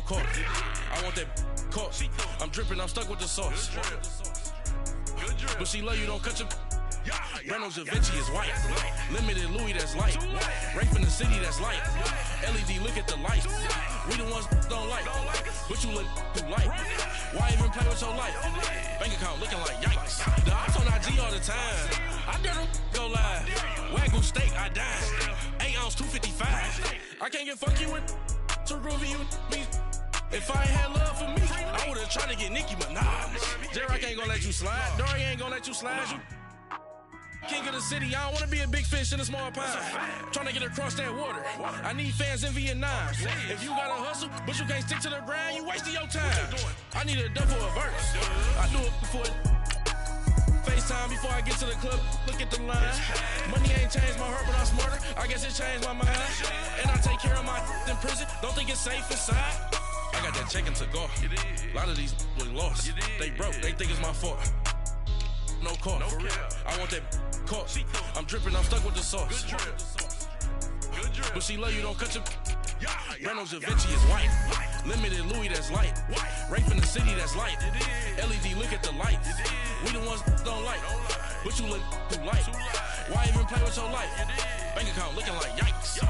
court. I want that court. I'm dripping, I'm stuck with the sauce. But she love you, don't cut your. Brando Javinci is white. Limited Louis, that's light. Rape in the city, that's light. LED, look at the light. We the ones don't like. But you look too light. Why even play with your life? Bank account looking like yikes. The ops on IG all the time. I dare them go live. Wagyu steak, I dine. 8 ounce, 255. I can't get funky with too groovy you me. If I ain't had love for me, I would've tried to get Nicki Minaj. J-Rock ain't gonna let you slide. Dory ain't gonna let you slide. You king of the city, I don't wanna be a big fish in a small pond. Trying to get across that water. I need fans in Vietnam. If you gotta hustle, but you can't stick to the grind, you wasting your time. I need a double a verse. I do it before FaceTime before I get to the club. Look at the line. Money ain't changed my heart, but I'm smarter. I guess it changed my mind. And I take care of my in prison. Don't think it's safe inside. I got that check to go. A lot of these boys lost. They broke. They think it's my fault. No call, for real. I want that court. I'm dripping, I'm stuck with the sauce. But she love you, don't cut your. Brando Javinci is white. Limited Louis, that's light. Rape in the city, that's light. LED, look at the lights. We the ones don't like. But you look too light. Why even play with your life? Bank account looking like yikes.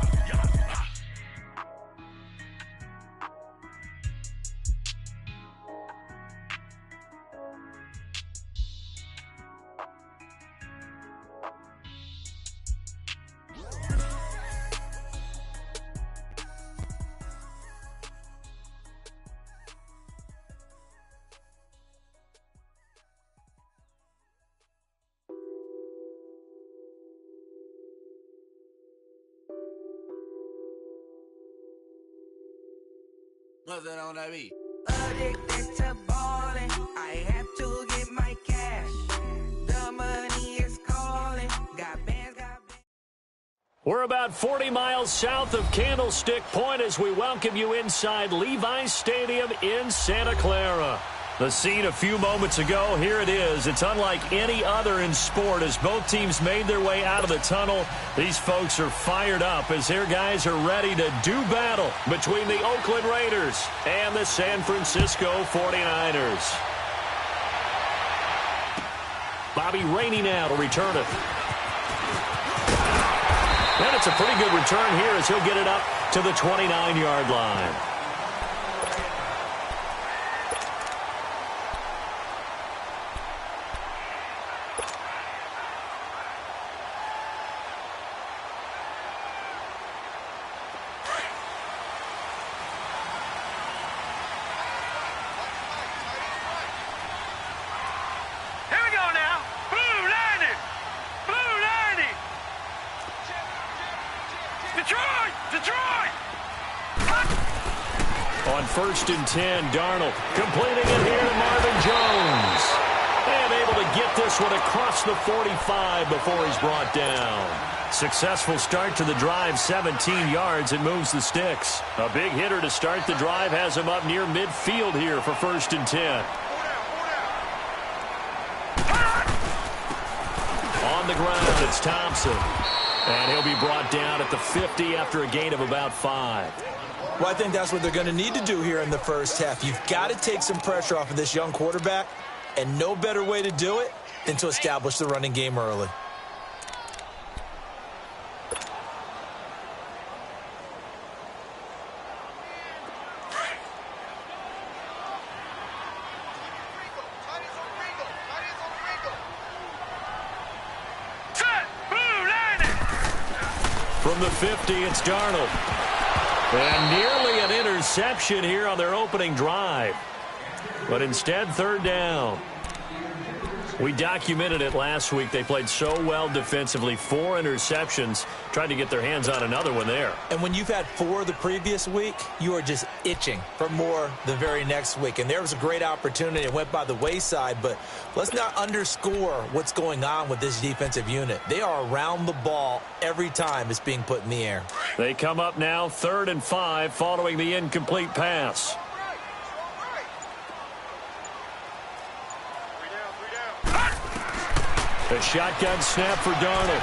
What's that on that beat? Addicted to ballin', I have to get my cash. The money is calling, got bands, We're about 40 miles south of Candlestick Point as we welcome you inside Levi's Stadium in Santa Clara. The scene a few moments ago, here it is. It's unlike any other in sport as both teams made their way out of the tunnel. These folks are fired up as their guys are ready to do battle between the Oakland Raiders and the San Francisco 49ers. Bobby Rainey now to return it. And it's a pretty good return here as he'll get it up to the 29-yard line. On 1st and 10, Darnold completing it here to Marvin Jones. And able to get this one across the 45 before he's brought down. Successful start to the drive, 17 yards. It moves the sticks. A big hitter to start the drive has him up near midfield here for 1st and 10. On the ground, it's Thompson. And he'll be brought down at the 50 after a gain of about 5. Well, I think that's what they're going to need to do here in the first half. You've got to take some pressure off of this young quarterback, and no better way to do it than to establish the running game early. From the 50, it's Darnold. And nearly an interception here on their opening drive. But instead, 3rd down. We documented it last week. They played so well defensively. 4 interceptions. Tried to get their hands on another one there. And when you've had 4 the previous week, you are just itching for more the very next week. And there was a great opportunity. It went by the wayside. But let's not underscore what's going on with this defensive unit. They are around the ball every time it's being put in the air. They come up now 3rd and 5 following the incomplete pass. A shotgun snap for Darnold.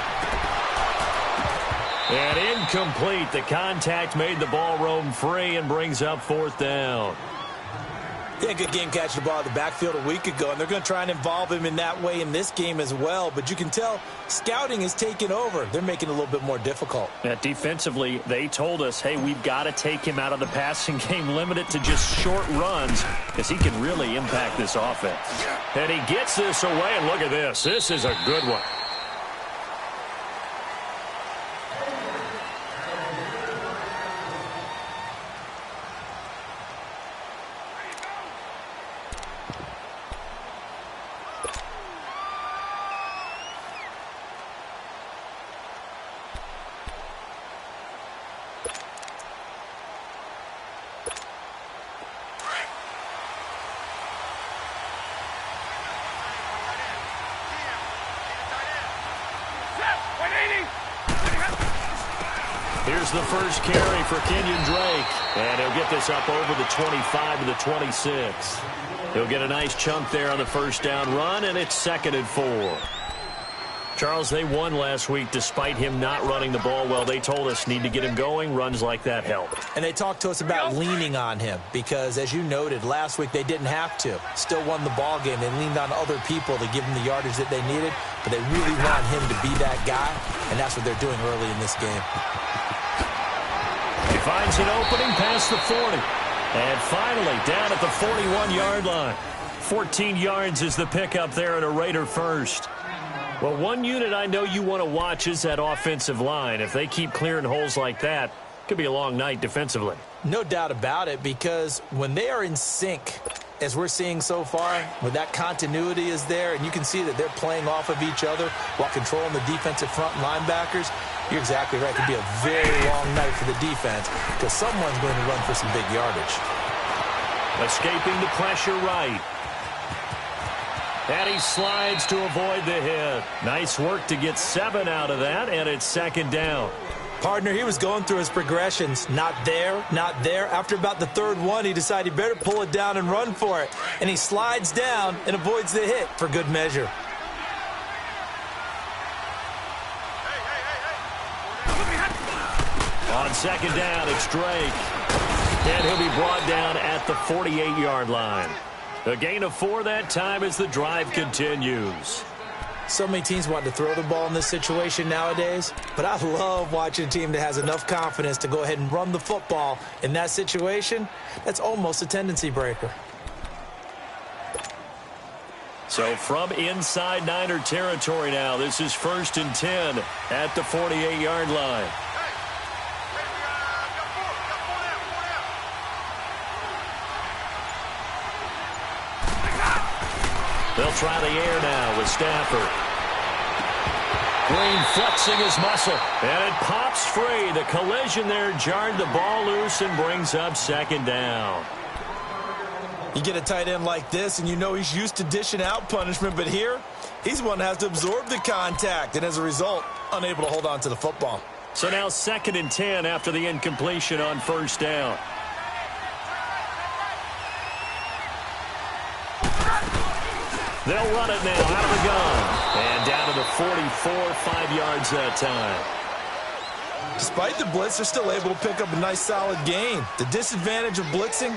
And incomplete. The contact made the ball roam free and brings up 4th down. Yeah, good game catching the ball in the backfield a week ago, and they're going to try and involve him in that way in this game as well. But you can tell scouting is taking over. They're making it a little bit more difficult. Yeah, defensively, they told us, hey, we've got to take him out of the passing game, limit it to just short runs, because he can really impact this offense. And he gets this away, and look at this. This is a good one. Here's the first carry for Kenyon Drake. And he'll get this up over the 25 to the 26. He'll get a nice chunk there on the first down run, and it's 2nd and 4. Charles, they won last week despite him not running the ball well. They told us need to get him going. Runs like that help. And they talked to us about leaning on him because, as you noted, last week they didn't have to. Still won the ball game. They leaned on other people to give him the yardage that they needed, but they really want him to be that guy, and that's what they're doing early in this game. He finds an opening past the 40. And finally, down at the 41-yard line. 14 yards is the pickup there at a Raider first. Well, one unit I know you want to watch is that offensive line. If they keep clearing holes like that, it could be a long night defensively. No doubt about it, because when they are in sync, as we're seeing so far, when that continuity is there, and you can see that they're playing off of each other while controlling the defensive front linebackers, you're exactly right. It could be a very long night for the defense because someone's going to run for some big yardage. Escaping the pressure right. And he slides to avoid the hit. Nice work to get 7 out of that, and it's 2nd down. Partner, he was going through his progressions. Not there, not there. After about the 3rd one, he decided he better pull it down and run for it. And he slides down and avoids the hit for good measure. On 2nd down, it's Drake. And he'll be brought down at the 48-yard line. A gain of 4 that time as the drive continues. So many teams want to throw the ball in this situation nowadays, but I love watching a team that has enough confidence to go ahead and run the football in that situation. That's almost a tendency breaker. So from inside Niner territory now, this is 1st and 10 at the 48-yard line. They'll try the air now with Stafford. Green flexing his muscle, and it pops free. The collision there jarred the ball loose and brings up 2nd down. You get a tight end like this, and you know he's used to dishing out punishment, but here, he's one that has to absorb the contact, and as a result, unable to hold on to the football. So now 2nd and 10 after the incompletion on 1st down. They'll run it now out of the gun. And down to the 44, 5 yards that time. Despite the blitz, they're still able to pick up a nice solid gain. The disadvantage of blitzing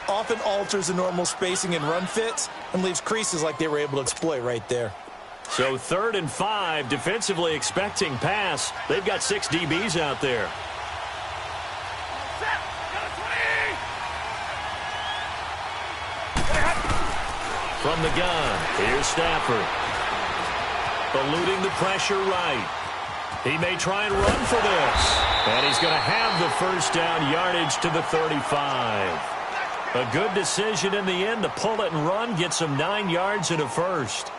often alters the normal spacing and run fits and leaves creases like they were able to exploit right there. So 3rd and 5, defensively expecting pass. They've got 6 DBs out there. From the gun, here's Stafford. Eluding the pressure right. He may try and run for this. And he's going to have the first down yardage to the 35. A good decision in the end to pull it and run, get some 9 yards and a first.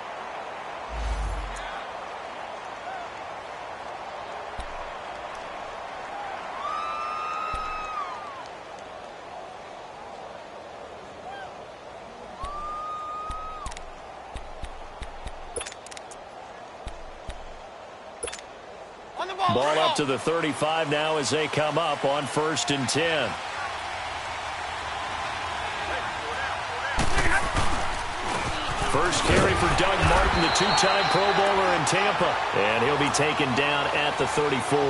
Ball up to the 35 now as they come up on 1st and 10. First carry for Doug Martin, the 2-time Pro Bowler in Tampa. And he'll be taken down at the 34.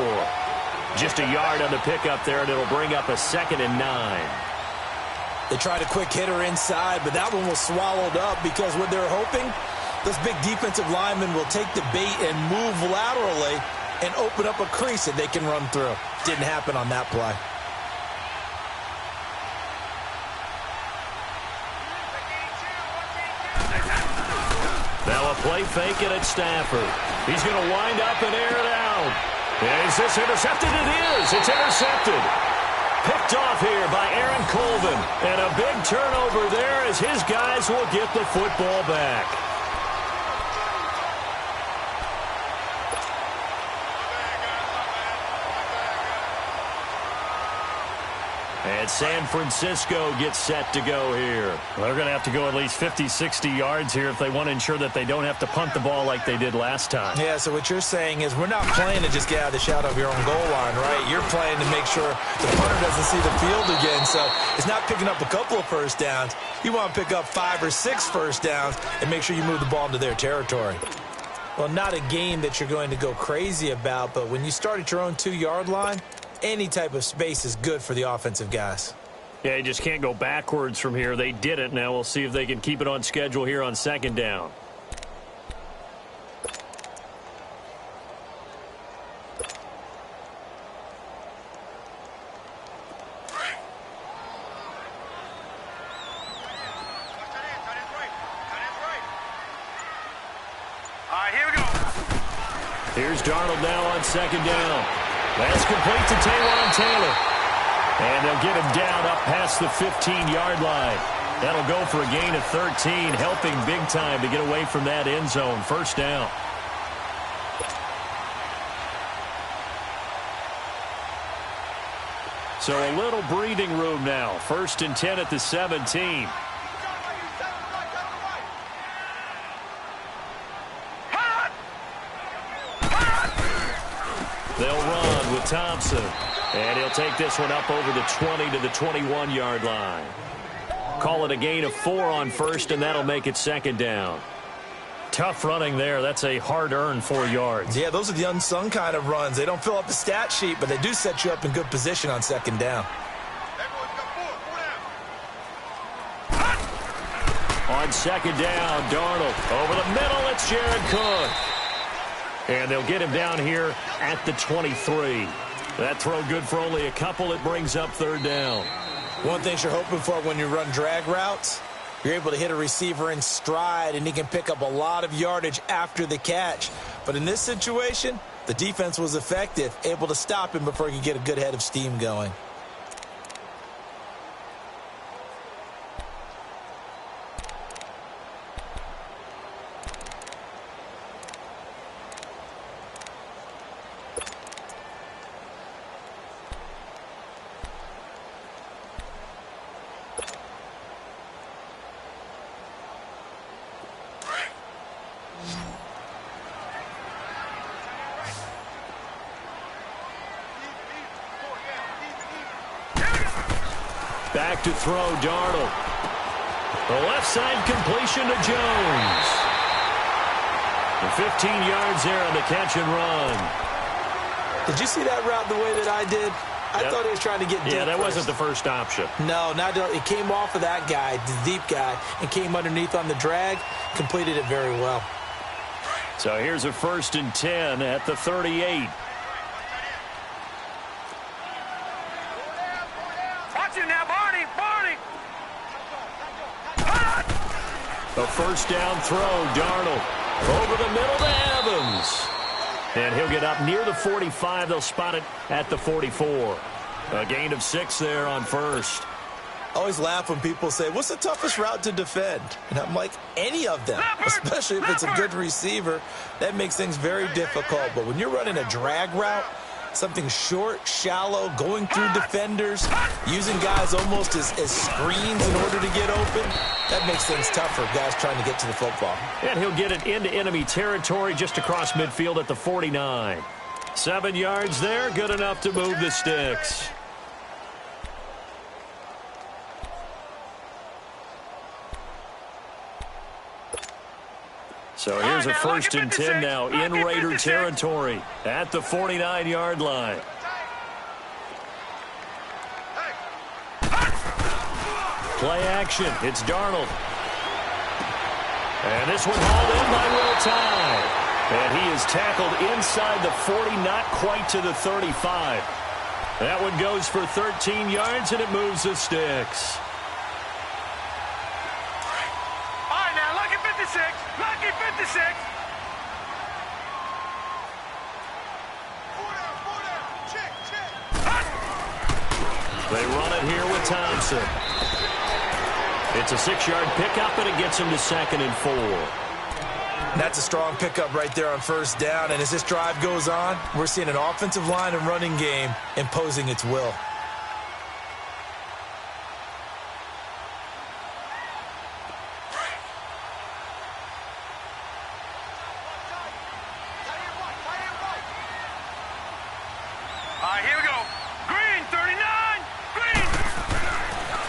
Just a yard on the pickup there, and it'll bring up a 2nd and 9. They tried a quick hitter inside, but that one was swallowed up because what they're hoping, those big defensive linemen will take the bait and move laterally and open up a crease that they can run through. Didn't happen on that play. Now a play fake it at Stafford. He's going to wind up and air it out. Is this intercepted? It is. It's intercepted. Picked off here by Aaron Colvin. And a big turnover there as his guys will get the football back. And San Francisco gets set to go here. Well, they're going to have to go at least 50, 60 yards here if they want to ensure that they don't have to punt the ball like they did last time. Yeah, so what you're saying is we're not playing to just get out of the shadow of your own goal line, right? You're playing to make sure the punter doesn't see the field again. So it's not picking up a couple of first downs. You want to pick up 5 or 6 first downs and make sure you move the ball into their territory. Well, not a game that you're going to go crazy about, but when you start at your own 2-yard line, any type of space is good for the offensive guys. Yeah, you just can't go backwards from here. They did it. Now we'll see if they can keep it on schedule here on 2nd down. All right, here we go. Here's Darnold now on 2nd down. That's complete to Taywan Taylor. And they'll get him down up past the 15-yard line. That'll go for a gain of 13, helping big time to get away from that end zone. First down. So a little breathing room now. 1st and 10 at the 17. They'll run with Thompson. And he'll take this one up over the 20 to the 21-yard line. Call it a gain of 4 on 1st, and that'll make it 2nd down. Tough running there. That's a hard-earned 4 yards. Yeah, those are the unsung kind of runs. They don't fill up the stat sheet, but they do set you up in good position on 2nd down. On 2nd down, Darnold. Over the middle, it's Jared Cook. And they'll get him down here at the 23. That throw good for only a couple. It brings up 3rd down. One thing you're hoping for when you run drag routes, you're able to hit a receiver in stride, and he can pick up a lot of yardage after the catch. But in this situation, the defense was effective, able to stop him before he could get a good head of steam going. Back to throw, Darnold. The left side completion to Jones. The 15 yards there on the catch and run. Did you see that route the way that I did? I thought he was trying to get deep. Yeah, that first. wasn't the first option. No, it came off of that guy, the deep guy, and came underneath on the drag, completed it very well. So here's a 1st and 10 at the 38. Watch it now, Barney. A 1st down throw, Darnold. Over the middle to Evans. And he'll get up near the 45. They'll spot it at the 44. A gain of 6 there on 1st. I always laugh when people say, what's the toughest route to defend? And I'm like, any of them, especially if it's a good receiver. That makes things very difficult. But when you're running a drag route, something short, shallow, going through defenders, using guys almost as screens in order to get open, that makes things tough for guys trying to get to the football. And he'll get it into enemy territory just across midfield at the 49. 7 yards there, good enough to move the sticks. So here's a 1st and 10 now in Raider territory at the 49-yard line. Play action. It's Darnold. And this one hauled in by Will Tye. And he is tackled inside the 40, not quite to the 35. That one goes for 13 yards, and it moves the sticks. All right, now, lucky 56. Lucky 56. They run it here with Thompson. It's a 6-yard pickup, and it gets him to 2nd and 4. That's a strong pickup right there on first down. And as this drive goes on, we're seeing an offensive line and running game imposing its will. All right, here we go. Green, 39. Green.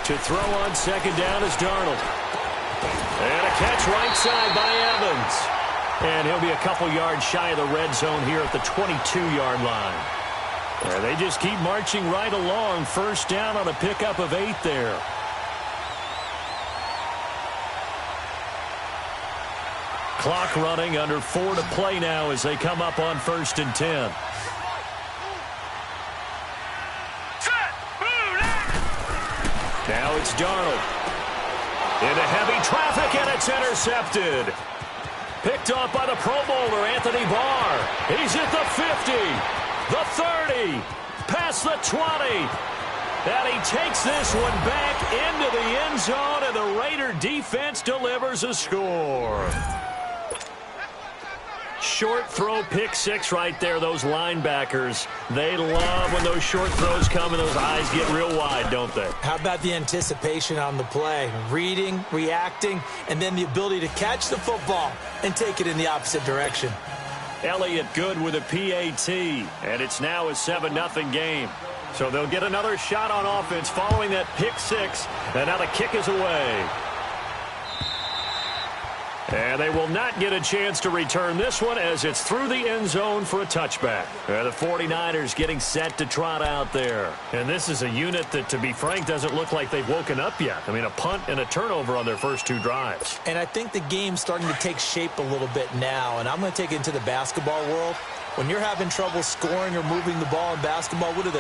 To throw on 2nd down is Darnold. And a catch right side by Evans. And he'll be a couple yards shy of the red zone here at the 22-yard line. And they just keep marching right along. First down on a pickup of 8 there. Clock running, under 4 to play now as they come up on 1st and 10. Now it's Darnold. Into heavy traffic, and it's intercepted. Picked off by the Pro Bowler, Anthony Barr. He's at the 50, the 30, past the 20. And he takes this one back into the end zone, and the Raider defense delivers a score. Short throw, pick 6 right there. Those linebackers, they love when those short throws come and those eyes get real wide, don't they? How about the anticipation on the play? Reading, reacting, and then the ability to catch the football and take it in the opposite direction. Elliott good with a PAT, and it's now a 7-0 game. So they'll get another shot on offense following that pick 6, and now the kick is away. And they will not get a chance to return this one as it's through the end zone for a touchback. The 49ers getting set to trot out there. And this is a unit that, to be frank, doesn't look like they've woken up yet. I mean, a punt and a turnover on their first 2 drives. And I think the game's starting to take shape a little bit now. And I'm going to take it into the basketball world. When you're having trouble scoring or moving the ball in basketball, what do?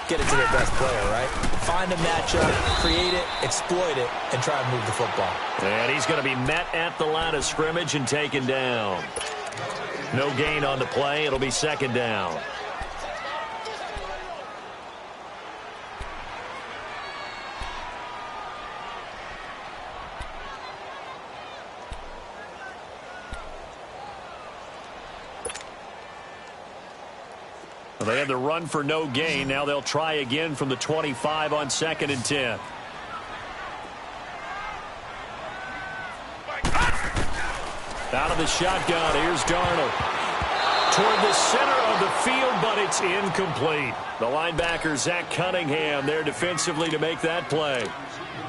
Get it to their best player, right? Find a matchup, create it, exploit it, and try and move the football. And he's going to be met at the line of scrimmage and taken down. No gain on the play. It'll be 2nd down. They had the run for no gain. Now they'll try again from the 25 on 2nd and 10. Out of the shotgun, here's Darnold. Toward the center of the field, but it's incomplete. The linebacker, Zach Cunningham, there defensively to make that play.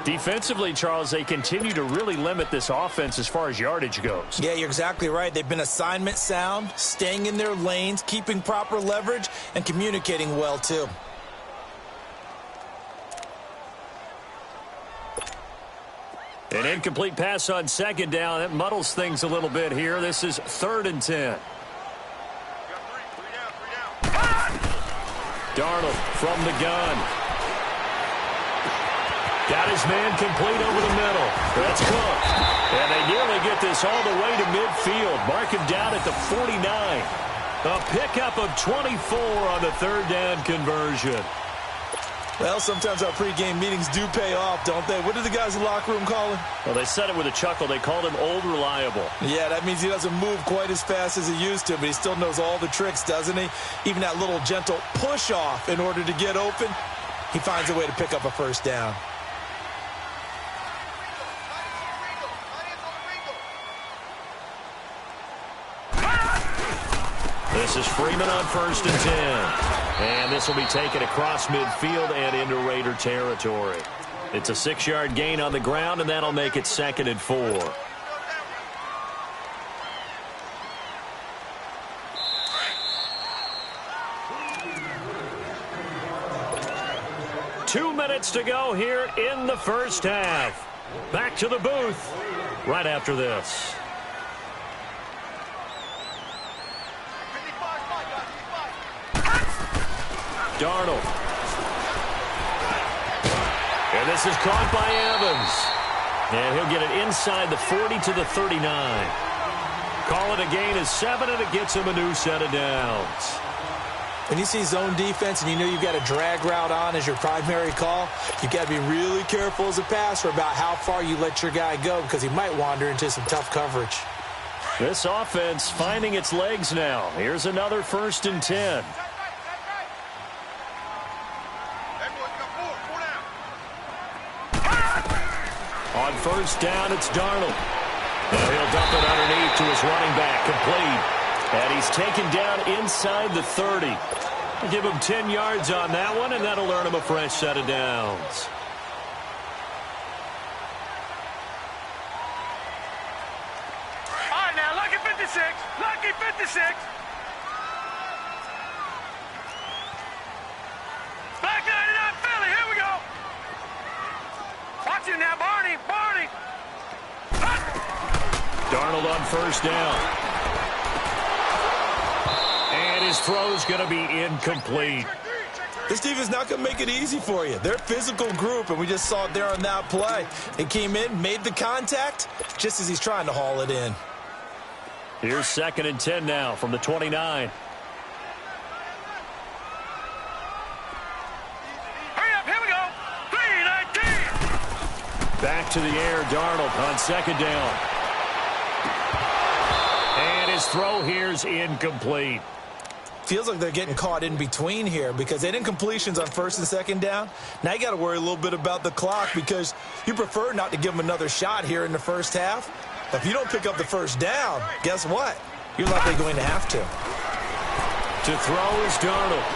Defensively, Charles, they continue to really limit this offense as far as yardage goes. Yeah, you're exactly right. They've been assignment sound, staying in their lanes, keeping proper leverage, and communicating well, too. An incomplete pass on 2nd down. That muddles things a little bit here. This is 3rd and 10. Darnold from the gun. Got his man complete over the middle. That's Cook. And they nearly get this all the way to midfield. Mark him down at the 49. A pickup of 24 on the 3rd down conversion. Well, sometimes our pregame meetings do pay off, don't they? What did the guys in the locker room call him? Well, they said it with a chuckle. They called him Old Reliable. Yeah, that means he doesn't move quite as fast as he used to, but he still knows all the tricks, doesn't he? Even that little gentle push-off in order to get open, he finds a way to pick up a first down. This is Freeman on 1st and 10. And this will be taken across midfield and into Raider territory. It's a 6-yard gain on the ground, and that'll make it 2nd and 4. 2 minutes to go here in the first half. Back to the booth right after this. Darnold. And this is caught by Evans. And he'll get it inside the 40 to the 39. Call it a gain of 7, and it gets him a new set of downs. When you see zone defense and you know you've got a drag route on as your primary call, you've got to be really careful as a passer about how far you let your guy go because he might wander into some tough coverage. This offense finding its legs now. Here's another 1st and 10. On 1st down, it's Darnold. And he'll dump it underneath to his running back, complete. And he's taken down inside the 30. Give him 10 yards on that one, and that'll earn him a fresh set of downs. All right, now, lucky 56. Lucky 56. Back 99 Philly. Here we go. Watch it now, Barney. Barney. Darnold on 1st down. And his throw's going to be incomplete. This defense is not going to make it easy for you. They're a physical group, and we just saw it there on that play. He came in, made the contact, just as he's trying to haul it in. Here's 2nd and 10 now from the 29. Hurry up, here we go. 3-19. Back to the air, Darnold on 2nd down. And his throw here's incomplete. Feels like they're getting caught in between here because they didn't completions on 1st and 2nd down. Now you got to worry a little bit about the clock because you prefer not to give them another shot here in the first half. If you don't pick up the 1st down, guess what? You're likely going to have to. To throw is Darnold.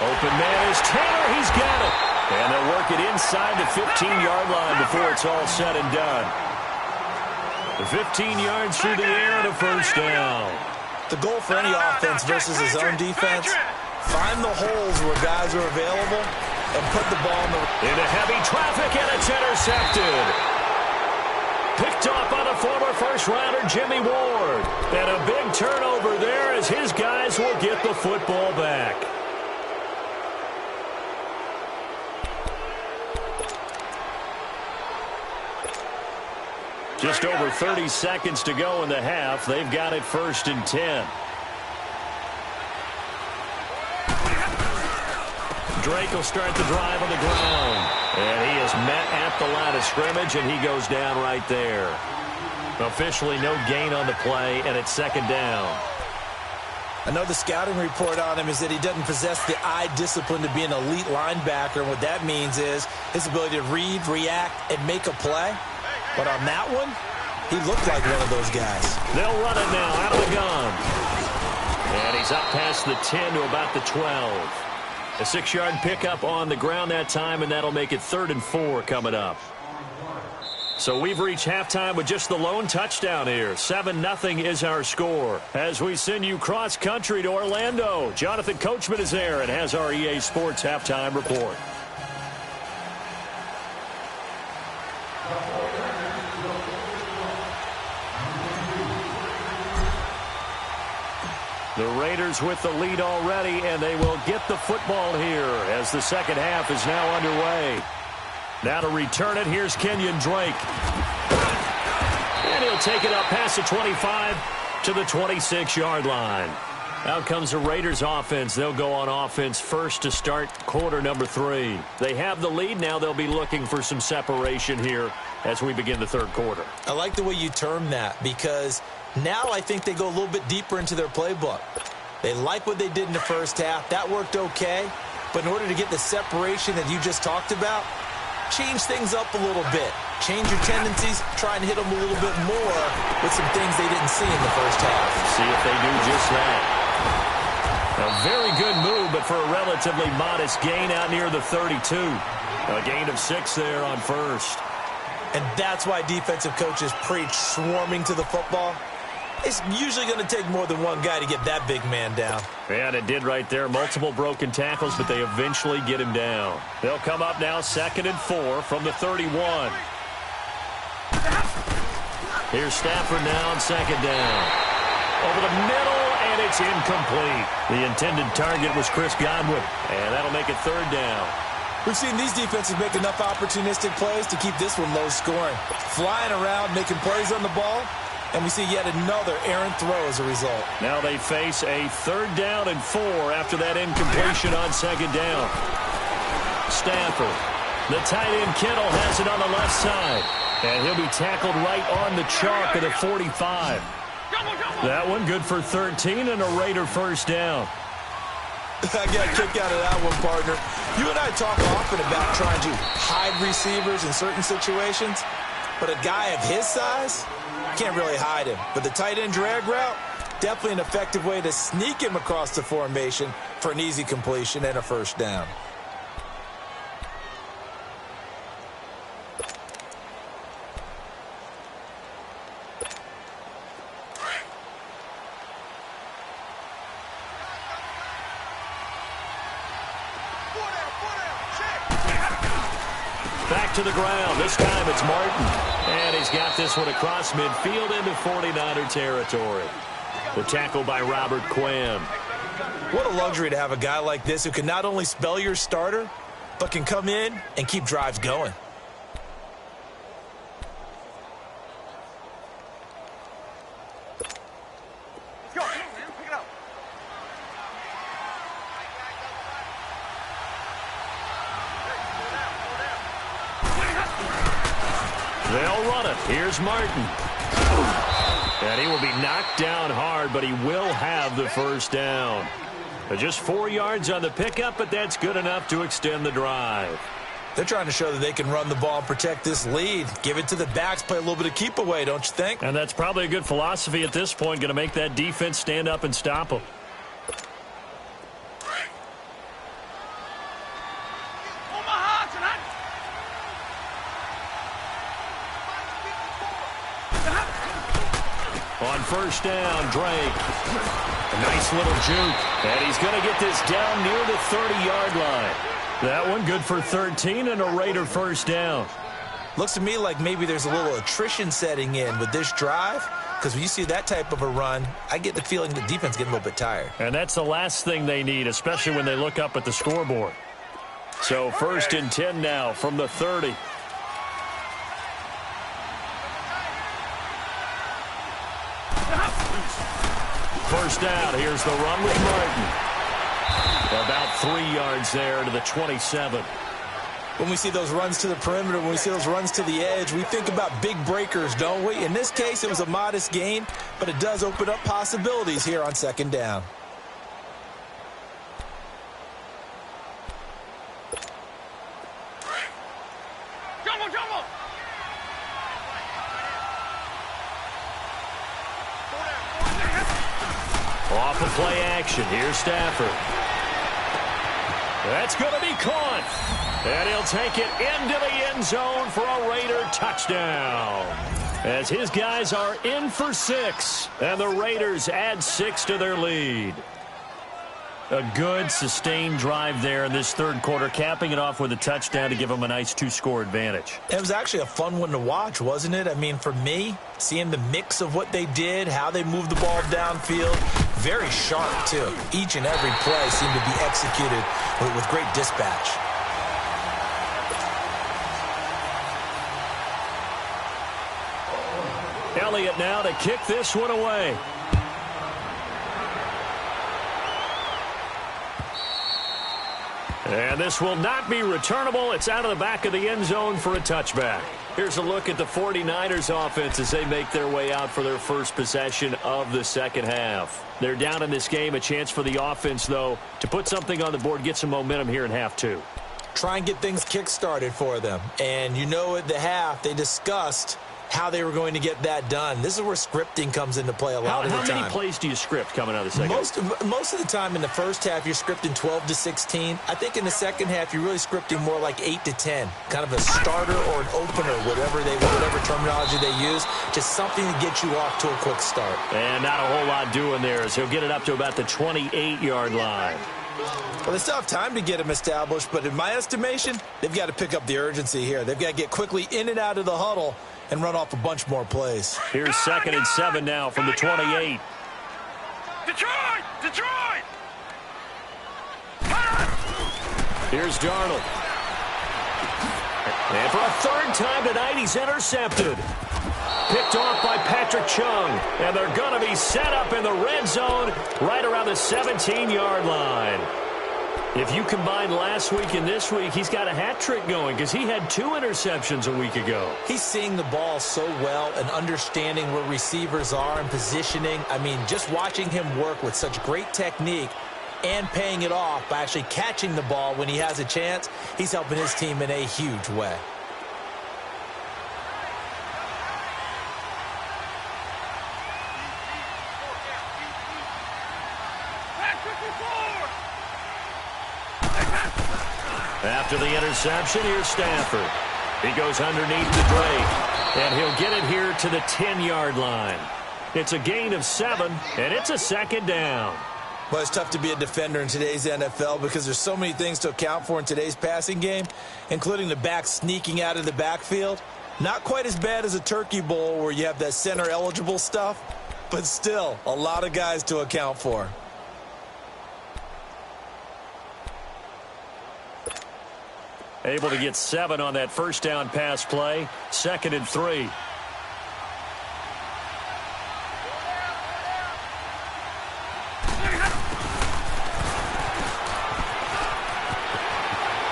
Open man is Taylor. He's got it. And they'll work it inside the 15-yard line before it's all said and done. The 15 yards through the air and a 1st down. The goal for any offense versus his own defense, find the holes where guys are available and put the ball into heavy traffic, and it's intercepted. Picked off by the former first-rounder Jimmy Ward. And a big turnover there as his guys will get the football back. Just over 30 seconds to go in the half. They've got it 1st and 10. Drake will start the drive on the ground. And he is met at the line of scrimmage, and he goes down right there. Officially no gain on the play, and it's 2nd down. I know the scouting report on him is that he doesn't possess the eye discipline to be an elite linebacker. And what that means is his ability to read, react, and make a play. But on that one, he looked like one of those guys. They'll run it now out of the gun. And he's up past the 10 to about the 12. A 6-yard pickup on the ground that time, and that'll make it 3rd and 4 coming up. So we've reached halftime with just the lone touchdown here. 7-0 is our score. As we send you cross-country to Orlando, Jonathan Coachman is there and has our EA Sports halftime report. The Raiders with the lead already, and they will get the football here as the 2nd half is now underway. Now to return it, here's Kenyon Drake. And he'll take it up past the 25 to the 26-yard line. Out comes the Raiders offense. They'll go on offense first to start quarter number 3. They have the lead. Now they'll be looking for some separation here as we begin the 3rd quarter. I like the way you term that because now I think they go a little bit deeper into their playbook. They like what they did in the first half. That worked okay. But in order to get the separation that you just talked about, change things up a little bit. Change your tendencies. Try and hit them a little bit more with some things they didn't see in the first half. See if they do just that. A very good move, but for a relatively modest gain out near the 32. A gain of 6 there on 1st. And that's why defensive coaches preach swarming to the football. It's usually going to take more than one guy to get that big man down. And it did right there. Multiple broken tackles, but they eventually get him down. They'll come up now 2nd and 4 from the 31. Here's Stafford now on 2nd down. Over the middle, and it's incomplete. The intended target was Chris Godwin, and that'll make it 3rd down. We've seen these defenses make enough opportunistic plays to keep this one low scoring. Flying around, making plays on the ball, and we see yet another errant throw as a result. Now they face a 3rd down and 4 after that incompletion on 2nd down. Stafford. The tight end Kittle has it on the left side. And he'll be tackled right on the chalk at the 45. That one good for 13 and a Raider 1st down. I got a kick out of that one, partner. You and I talk often about trying to hide receivers in certain situations, but a guy of his size, can't really hide him. But the tight end drag route, definitely an effective way to sneak him across the formation for an easy completion and a 1st down. Back to the ground. This time it's Martin. And he's got this one across midfield into 49er territory. The tackle by Robert Quinn. What a luxury to have a guy like this who can not only spell your starter, but can come in and keep drives going. They'll run it. Here's Martin. And he will be knocked down hard, but he will have the 1st down. Just 4 yards on the pickup, but that's good enough to extend the drive. They're trying to show that they can run the ball and protect this lead. Give it to the backs, play a little bit of keep away, don't you think? And that's probably a good philosophy at this point, going to make that defense stand up and stop them. On 1st down, Drake. A nice little juke. And he's going to get this down near the 30-yard line. That one good for 13 and a Raider 1st down. Looks to me like maybe there's a little attrition setting in with this drive, because when you see that type of a run, I get the feeling the defense getting a little bit tired. And that's the last thing they need, especially when they look up at the scoreboard. So 1st and 10 now from the 30. First down. Here's the run with Martin. About 3 yards there to the 27. When we see those runs to the perimeter, when we see those runs to the edge, we think about big breakers, don't we? In this case, it was a modest gain, but it does open up possibilities here on 2nd down. Off of play action. Here's Stafford. That's going to be caught. And he'll take it into the end zone for a Raider touchdown. As his guys are in for 6. And the Raiders add 6 to their lead. A good, sustained drive there in this 3rd quarter, capping it off with a touchdown to give them a nice 2-score advantage. It was actually a fun one to watch, wasn't it? I mean, for me, seeing the mix of what they did, how they moved the ball downfield, very sharp, too. Each and every play seemed to be executed with great dispatch. Elliott now to kick this one away. And this will not be returnable. It's out of the back of the end zone for a touchback. Here's a look at the 49ers offense as they make their way out for their first possession of the 2nd half. They're down in this game. A chance for the offense, though, to put something on the board, get some momentum here in half 2. Try and get things kick-started for them. And you know at the half they discussed how they were going to get that done. This is where scripting comes into play a lot of the time. How many plays do you script coming out of the second? Most of the time in the first half, you're scripting 12 to 16. I think in the second half, you're really scripting more like 8 to 10. Kind of a starter or an opener, whatever terminology they use. Just something to get you off to a quick start. And not a whole lot doing there as he'll get it up to about the 28-yard line. Well, they still have time to get him established, but in my estimation, they've got to pick up the urgency here. They've got to get quickly in and out of the huddle and run off a bunch more plays. Here's 2nd and 7 now from the 28. Detroit! Detroit! Here's Darnold. And for a third time tonight, he's intercepted. Picked off by Patrick Chung. And they're going to be set up in the red zone right around the 17-yard line. If you combine last week and this week, he's got a hat trick going because he had 2 interceptions a week ago. He's seeing the ball so well and understanding where receivers are and positioning. I mean, just watching him work with such great technique and paying it off by actually catching the ball when he has a chance, he's helping his team in a huge way. After the interception, here's Stafford. He goes underneath the Drake, and he'll get it here to the 10-yard line. It's a gain of 7, and it's a 2nd down. Well, it's tough to be a defender in today's NFL because there's so many things to account for in today's passing game, including the back sneaking out of the backfield. Not quite as bad as a Turkey Bowl where you have that center-eligible stuff, but still a lot of guys to account for. Able to get 7 on that first down pass play. 2nd and 3.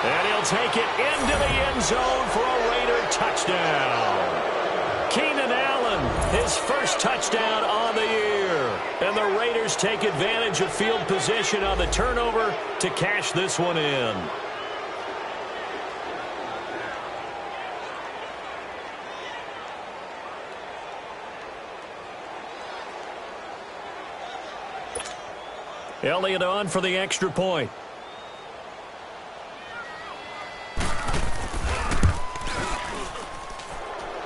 And he'll take it into the end zone for a Raider touchdown. Keenan Allen, his first touchdown on the year. And the Raiders take advantage of field position on the turnover to cash this one in. Elliott on for the extra point.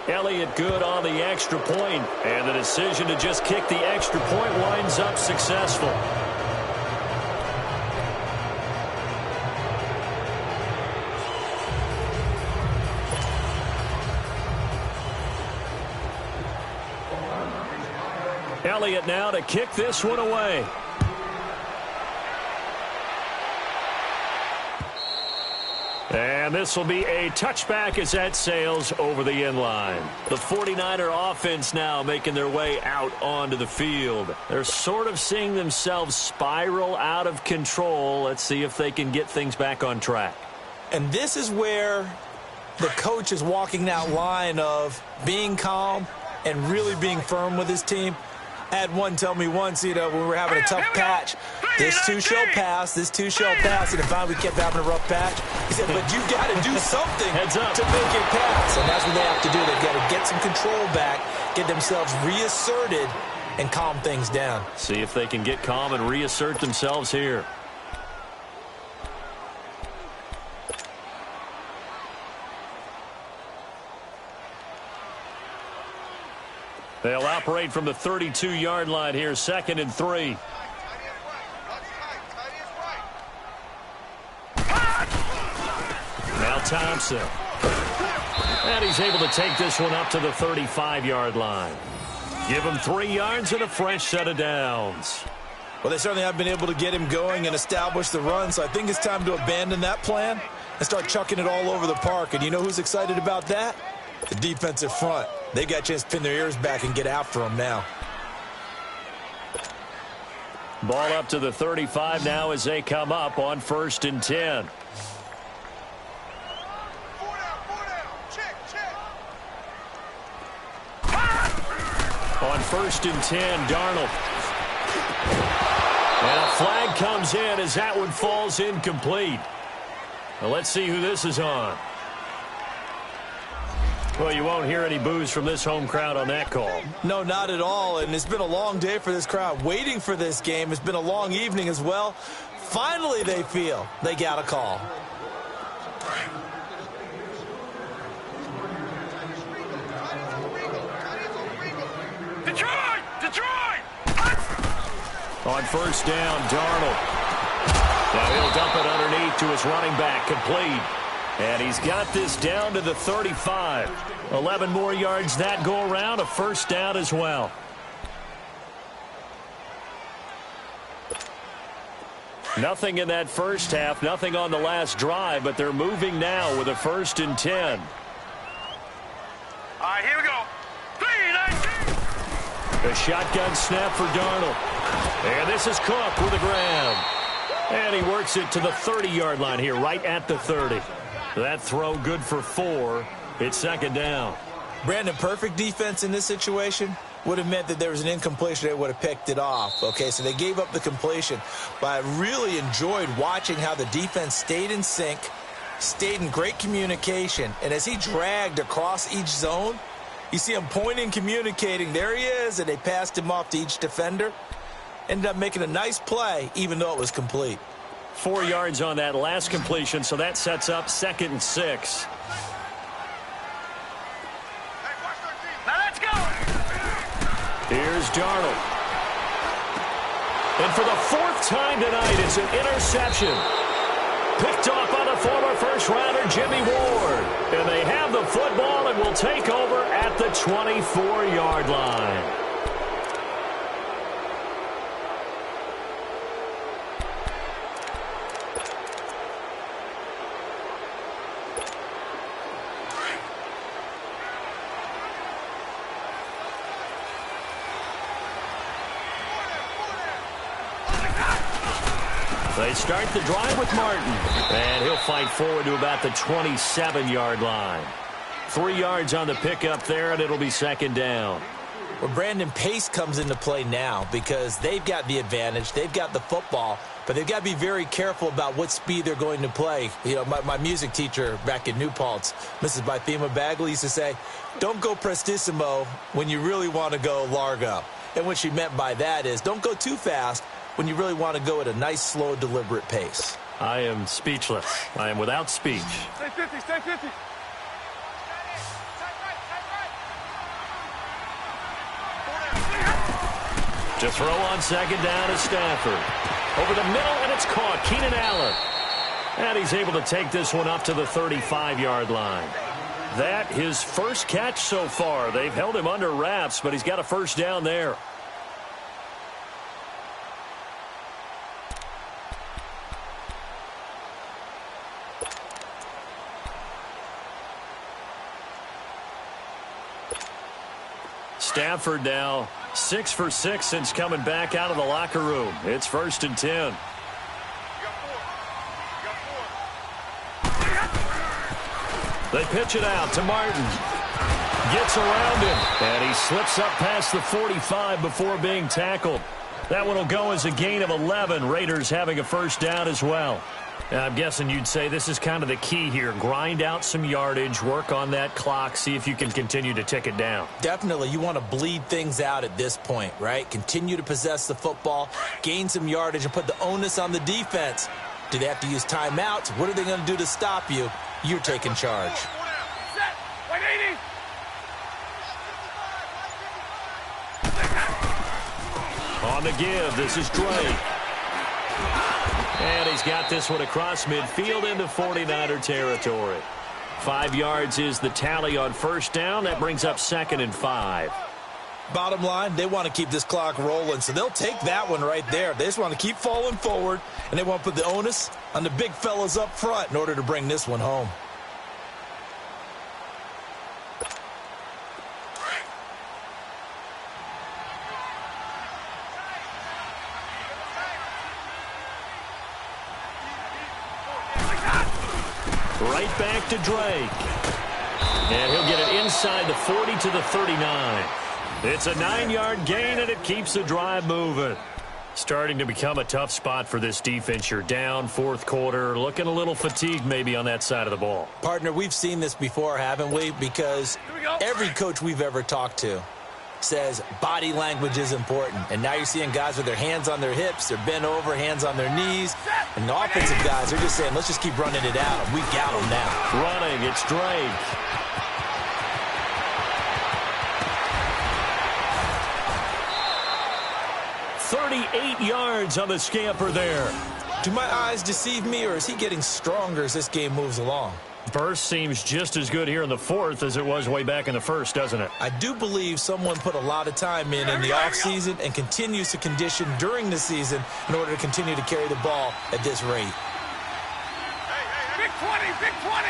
Elliott good on the extra point, and the decision to just kick the extra point winds up successful. Elliott now to kick this one away. And this will be a touchback as that sails over the end line. The 49er offense now making their way out onto the field. They're sort of seeing themselves spiral out of control. Let's see if they can get things back on track. And this is where the coach is walking that line of being calm and really being firm with his team. I had one tell me once, when we were having a tough patch, this too shall pass, this too shall pass. And if we kept having a rough patch, he said, but you've got to do something Heads up to make it pass. And that's what they have to do. They've got to get some control back, get themselves reasserted, and calm things down. See if they can get calm and reassert themselves here. They'll operate from the 32-yard line here, 2nd and 3. Now Thompson. And he's able to take this one up to the 35-yard line. Give him 3 yards and a fresh set of downs. Well, they certainly have been able to get him going and establish the run, so I think it's time to abandon that plan and start chucking it all over the park. And you know who's excited about that? The defensive front. They got a chance to pin their ears back and get after him now. Ball up to the 35 now as they come up on 1st and 10. On 1st and 10, Darnold. And a flag comes in as that one falls incomplete. Well, let's see who this is on. Well, you won't hear any boos from this home crowd on that call. No, not at all, and it's been a long day for this crowd waiting for this game. It's been a long evening as well. Finally, they feel they got a call. Detroit! Detroit! On first down, Darnold. Now he'll dump it underneath to his running back, complete. And he's got this down to the 35. 11 more yards that go around, a first down as well. Nothing in that first half, nothing on the last drive, but they're moving now with a 1st and 10. All right, here we go. 3-19. A shotgun snap for Darnold. And this is Cook with a grab. And he works it to the 30-yard line here, right at the 30. That throw good for 4. It's 2nd down. Brandon, perfect defense in this situation would have meant that there was an incompletion. They would have picked it off. Okay, so they gave up the completion. But I really enjoyed watching how the defense stayed in sync, stayed in great communication. And as he dragged across each zone, you see him pointing, communicating. There he is, and they passed him off to each defender. Ended up making a nice play, even though it was complete. 4 yards on that last completion, so that sets up 2nd and 6. Now let's go. Here's Darnold. And for the 4th time tonight, it's an interception. Picked off by the former first-rounder Jimmy Ward. And they have the football and will take over at the 24-yard line. They start the drive with Martin. And he'll fight forward to about the 27-yard line. 3 yards on the pickup there, and it'll be 2nd down. Well, Brandon, pace comes into play now because they've got the advantage. They've got the football, but they've got to be very careful about what speed they're going to play. You know, my music teacher back in New Paltz, Mrs. Bythema Bagley, used to say, don't go prestissimo when you really want to go largo. And what she meant by that is don't go too fast when you really want to go at a nice, slow, deliberate pace. I am speechless. I am without speech. Stay 50, stay 50. To throw on 2nd down is Stafford. Over the middle, and it's caught. Keenan Allen. And he's able to take this one up to the 35-yard line. That his first catch so far. They've held him under wraps, but he's got a first down there. Stafford now 6 for 6 since coming back out of the locker room. It's 1st and 10. They pitch it out to Martin. Gets around him, and he slips up past the 45 before being tackled. That one will go as a gain of 11. Raiders having a first down as well. Now, I'm guessing you'd say this is kind of the key here. Grind out some yardage, work on that clock, see if you can continue to tick it down. Definitely. You want to bleed things out at this point, right? Continue to possess the football, gain some yardage, and put the onus on the defense. Do they have to use timeouts? What are they going to do to stop you? You're taking charge. Set. 180. On the give, this is Drake. And he's got this one across midfield into 49er territory. 5 yards is the tally on first down. That brings up 2nd and 5. Bottom line, they want to keep this clock rolling, so they'll take that one right there. They just want to keep falling forward, and they want to put the onus on the big fellas up front in order to bring this one home. Right back to Drake. And he'll get it inside the 40 to the 39. It's a 9-yard gain, and it keeps the drive moving. Starting to become a tough spot for this defense. You're down fourth quarter, looking a little fatigued maybe on that side of the ball. Partner, we've seen this before, haven't we? Because every coach we've ever talked to says body language is important. And now you're seeing guys with their hands on their hips, they're bent over, hands on their knees. And the offensive guys are just saying, let's just keep running it out. We got them now. Running, it's Drake. .38 yards on the scamper there. Do my eyes deceive me, or is he getting stronger as this game moves along? Burst seems just as good here in the fourth as it was way back in the first, doesn't it? I do believe someone put a lot of time in the offseason and continues to condition during the season in order to continue to carry the ball at this rate. Big 20, big 20.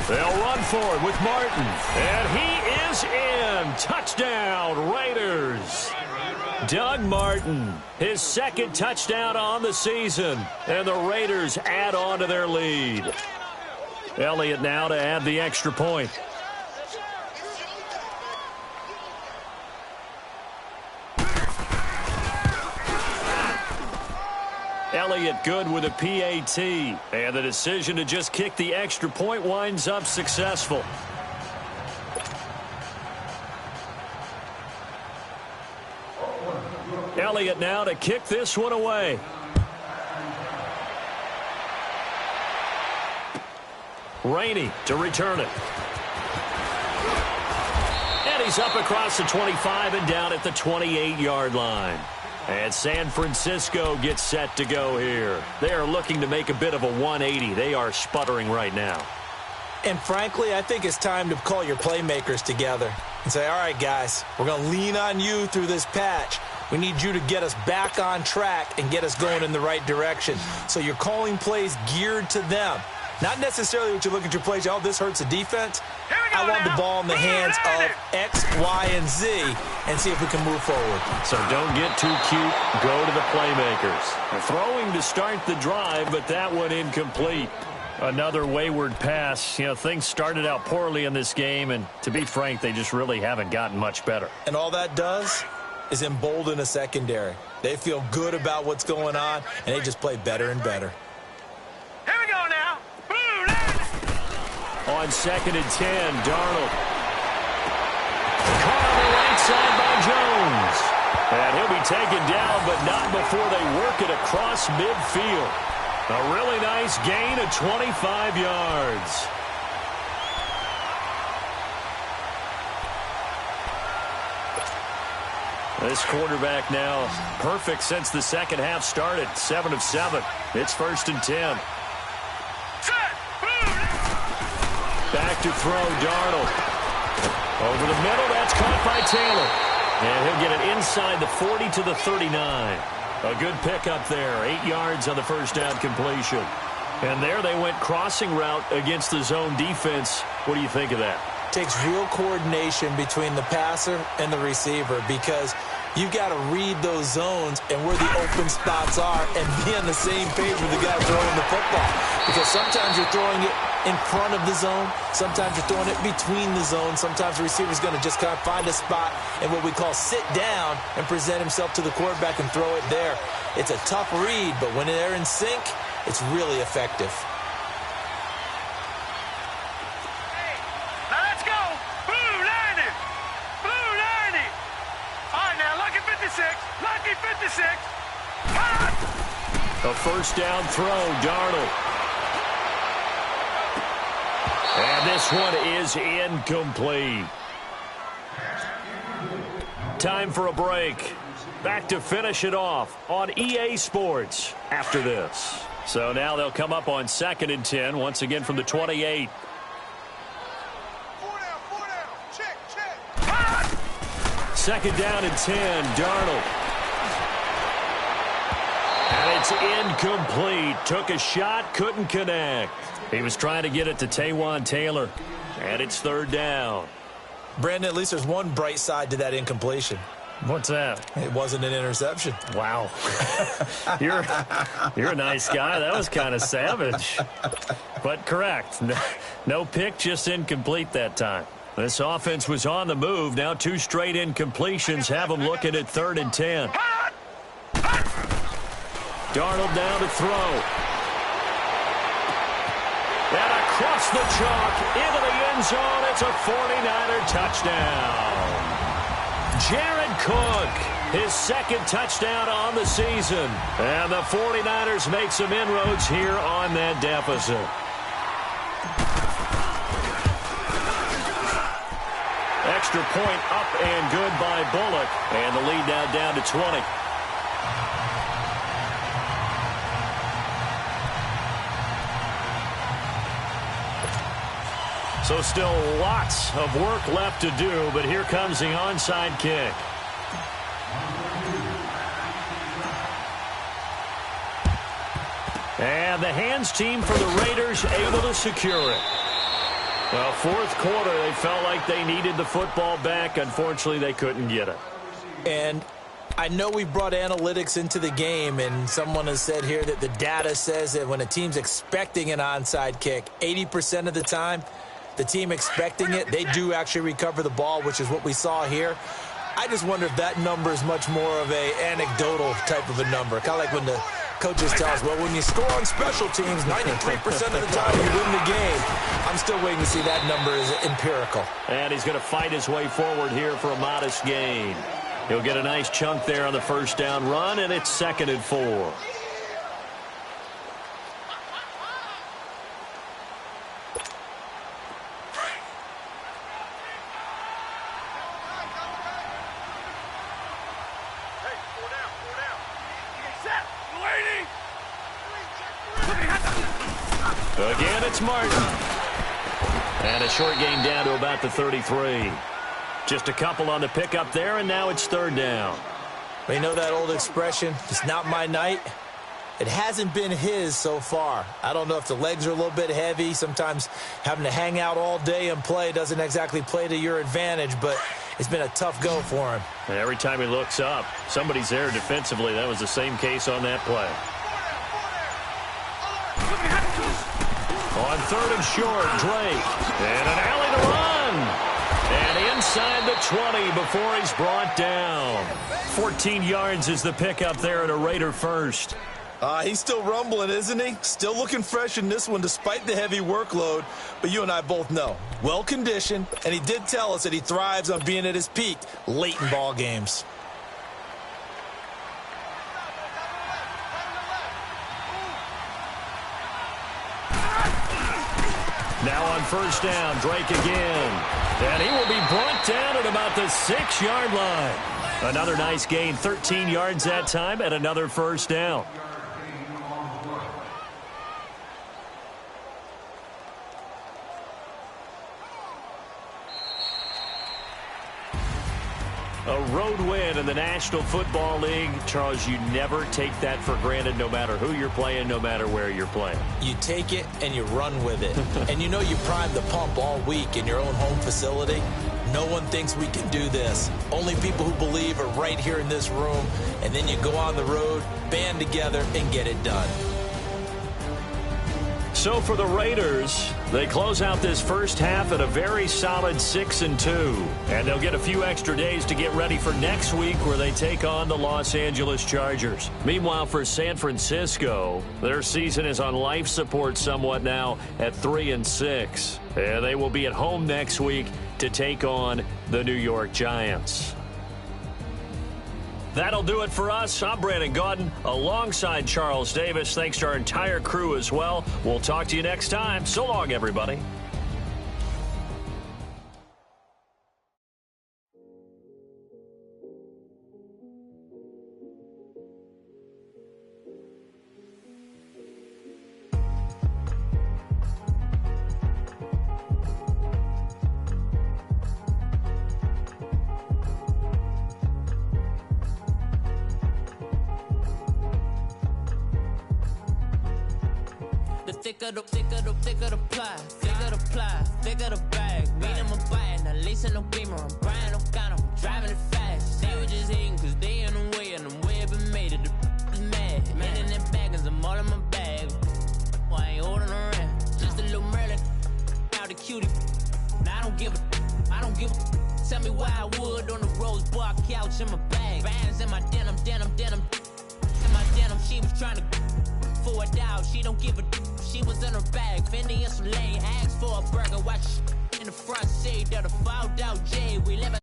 They'll run for it with Martin. And he is in. Touchdown, Raiders. Doug Martin, his second touchdown on the season. And the Raiders add on to their lead. Elliott now to add the extra point. Elliott good with a PAT. And the decision to just kick the extra point winds up successful. Elliott now to kick this one away. Rainey to return it. And he's up across the 25 and down at the 28-yard line. And San Francisco gets set to go here. They are looking to make a bit of a 180. They are sputtering right now. And frankly, I think it's time to call your playmakers together and say, all right, guys, we're going to lean on you through this patch. We need you to get us back on track and get us going in the right direction. So you're calling plays geared to them. Not necessarily what you look at your plays, oh, this hurts the defense. I want the ball in the hands of X, Y, and Z and see if we can move forward. So don't get too cute. Go to the playmakers. Throwing to start the drive, but that one incomplete. Another wayward pass. You know, things started out poorly in this game, and to be frank, they just really haven't gotten much better. And all that does is embolden a secondary. They feel good about what's going on, and they just play better and better. Here we go now. On 2nd and 10, Darnold. Caught on the right side by Jones. And he'll be taken down, but not before they work it across midfield. A really nice gain of 25 yards. This quarterback now perfect since the second half started. 7 of 7. It's 1st and 10. Back to throw, Darnold. Over the middle, that's caught by Taylor. And he'll get it inside the 40 to the 39. A good pickup there. 8 yards on the first down completion. And there they went crossing route against the zone defense. What do you think of that? Takes real coordination between the passer and the receiver because you've got to read those zones and where the open spots are and be on the same page with the guy throwing the football. Because sometimes you're throwing it in front of the zone. Sometimes you're throwing it between the zones. Sometimes the receiver's going to just kind of find a spot and what we call sit down and present himself to the quarterback and throw it there. It's a tough read, but when they're in sync, it's really effective. Lucky 56. A first down throw, Darnold. And this one is incomplete. Time for a break. Back to finish it off on EA Sports after this. So now they'll come up on 2nd and 10, once again from the 28. Second down and 10, Darnold. And it's incomplete. Took a shot, couldn't connect. He was trying to get it to Taywan Taylor. And it's 3rd down. Brandon, at least there's one bright side to that incompletion. What's that? It wasn't an interception. Wow. You're a nice guy. That was kind of savage. But correct. No pick, just incomplete that time. This offense was on the move. Now 2 straight incompletions have them looking at 3rd and 10. Darnold down to throw. And across the chalk into the end zone. It's a 49er touchdown. Jared Cook, his 2nd touchdown on the season. And the 49ers make some inroads here on that deficit. Extra point up and good by Bullock. And the lead now down to 20. So still lots of work left to do, but here comes the onside kick. And the hands team for the Raiders able to secure it. Well, 4th quarter, they felt like they needed the football back. Unfortunately, they couldn't get it. And I know we brought analytics into the game, and someone has said here that the data says that when a team's expecting an onside kick, 80% of the time, the team expecting it, they do actually recover the ball, which is what we saw here. I just wonder if that number is much more of a anecdotal type of a number. Kind of like when the coaches tell us, well, when you score on special teams, 93% of the time you win the game. I'm still waiting to see that number is empirical. And he's going to fight his way forward here for a modest gain. He'll get a nice chunk there on the 1st down run, and it's 2nd and 4. Again, it's Martin. And a short gain down to about the 33. Just a couple on the pickup there, and now it's 3rd down. You know that old expression, it's not my night? It hasn't been his so far. I don't know if the legs are a little bit heavy. Sometimes having to hang out all day and play doesn't exactly play to your advantage, but it's been a tough go for him. And every time he looks up, somebody's there defensively. That was the same case on that play. On 3rd and short, Drake. And an alley to run. And inside the 20 before he's brought down. 14 yards is the pickup there at a Raider first. He's still rumbling, isn't he? Still looking fresh in this one despite the heavy workload. But you and I both know, well-conditioned, and he did tell us that he thrives on being at his peak late in ball games. Now on 1st down, Drake again. And he will be brought down at about the 6-yard line. Another nice gain, 13 yards that time, and another 1st down. A road win in the National Football League. Charles, you never take that for granted no matter who you're playing, no matter where you're playing. You take it and you run with it. And you know you primed the pump all week in your own home facility. No one thinks we can do this. Only people who believe are right here in this room. And then you go on the road, band together, and get it done. So for the Raiders, they close out this first half at a very solid 6-2. And they'll get a few extra days to get ready for next week where they take on the Los Angeles Chargers. Meanwhile, for San Francisco, their season is on life support somewhat now at 3-6. And they will be at home next week to take on the New York Giants. That'll do it for us. I'm Brandon Gaudin alongside Charles Davis. Thanks to our entire crew as well. We'll talk to you next time. So long, everybody. Thicker the pie, thicker the bag. Beat him a bite, not leasing no beamer. I'm Brian O'Connor, I'm driving it fast. They were just hating cause they in the way, and the way I've been made it, the is mad. Man in that bag, cause I'm all in my bag. Why I ain't holding around? Just a little Merlin, out the cutie. Now I don't give a me why I would on the rose bar couch in my bag. Bands in my denim. In my denim, she was trying to for a doubt. She don't give a she was in her bag. Fendi and some lane, asked for a burger. Watch in the front seat of the fouled out J. We live